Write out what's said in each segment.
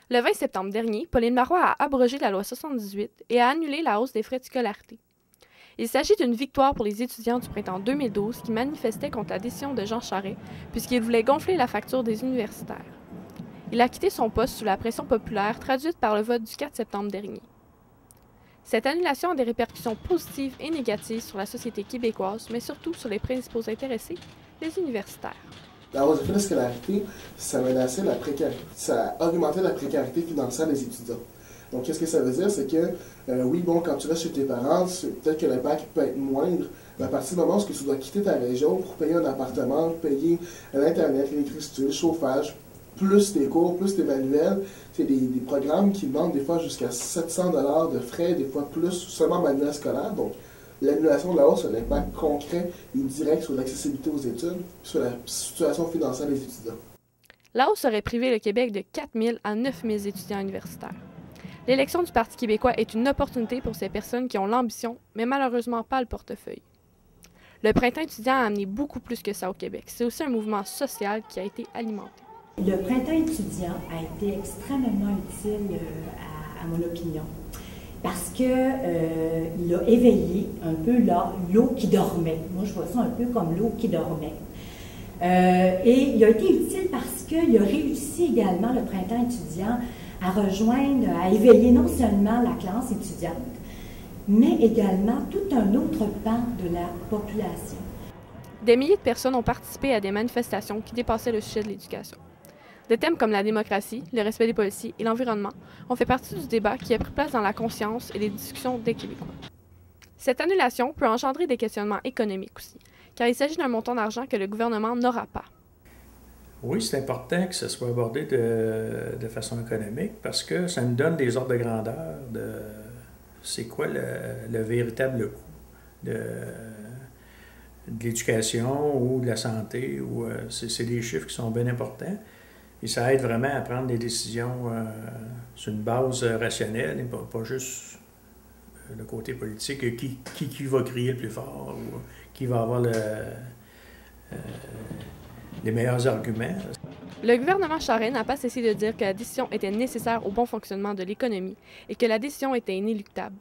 Le 20 septembre dernier, Pauline Marois a abrogé la loi 78 et a annulé la hausse des frais de scolarité. Il s'agit d'une victoire pour les étudiants du printemps 2012 qui manifestaient contre la décision de Jean Charest puisqu'il voulait gonfler la facture des universitaires. Il a quitté son poste sous la pression populaire traduite par le vote du 4 septembre dernier. Cette annulation a des répercussions positives et négatives sur la société québécoise, mais surtout sur les principaux intéressés, les universitaires. La hausse des frais de scolarité, ça menaçait la précarité, ça augmentait la précarité financière des étudiants. Donc, qu'est-ce que ça veut dire? C'est que, oui, bon, quand tu restes chez tes parents, peut-être que l'impact peut être moindre, mais à partir du moment où tu dois quitter ta région pour payer un appartement, payer l'Internet, l'électricité, le chauffage, plus tes cours, plus tes manuels, c'est des programmes qui demandent des fois jusqu'à 700 $ de frais, des fois plus, seulement manuel scolaire. Donc, l'annulation de la hausse a un impact concret et direct sur l'accessibilité aux études, sur la situation financière des étudiants. La hausse aurait privé le Québec de 4 000 à 9 000 étudiants universitaires. L'élection du Parti québécois est une opportunité pour ces personnes qui ont l'ambition, mais malheureusement pas le portefeuille. Le printemps étudiant a amené beaucoup plus que ça au Québec. C'est aussi un mouvement social qui a été alimenté. Le printemps étudiant a été extrêmement utile à mon opinion, parce qu'il a éveillé un peu l'eau qui dormait. Moi, je vois ça un peu comme l'eau qui dormait. Et il a été utile parce qu'il a réussi également, le printemps étudiant, à rejoindre, à éveiller non seulement la classe étudiante, mais également tout un autre pan de la population. Des milliers de personnes ont participé à des manifestations qui dépassaient le sujet de l'éducation. Des thèmes comme la démocratie, le respect des policiers et l'environnement ont fait partie du débat qui a pris place dans la conscience et les discussions des Québécois. Cette annulation peut engendrer des questionnements économiques aussi, car il s'agit d'un montant d'argent que le gouvernement n'aura pas. Oui, c'est important que ce soit abordé de façon économique parce que ça nous donne des ordres de grandeur de c'est quoi le véritable coût de l'éducation ou de la santé. C'est des chiffres qui sont bien importants et ça aide vraiment à prendre des décisions sur une base rationnelle et pas juste le côté politique, qui va crier le plus fort ou qui va avoir les meilleurs arguments. Le gouvernement Charest n'a pas cessé de dire que la décision était nécessaire au bon fonctionnement de l'économie et que la décision était inéluctable.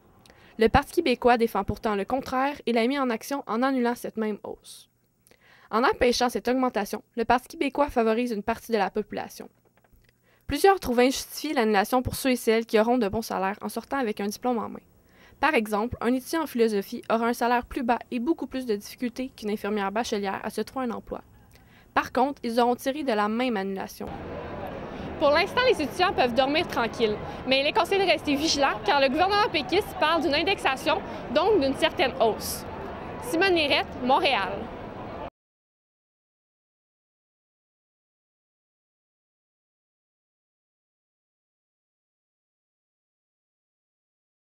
Le Parti québécois défend pourtant le contraire et l'a mis en action en annulant cette même hausse. En empêchant cette augmentation, le Parti québécois favorise une partie de la population. Plusieurs trouvent injustifiée l'annulation pour ceux et celles qui auront de bons salaires en sortant avec un diplôme en main. Par exemple, un étudiant en philosophie aura un salaire plus bas et beaucoup plus de difficultés qu'une infirmière bachelière à se trouver un emploi. Par contre, ils auront tiré de la même annulation. Pour l'instant, les étudiants peuvent dormir tranquilles, mais il est conseillé de rester vigilants car le gouvernement péquiste parle d'une indexation, donc d'une certaine hausse. Simone Lirette, Montréal.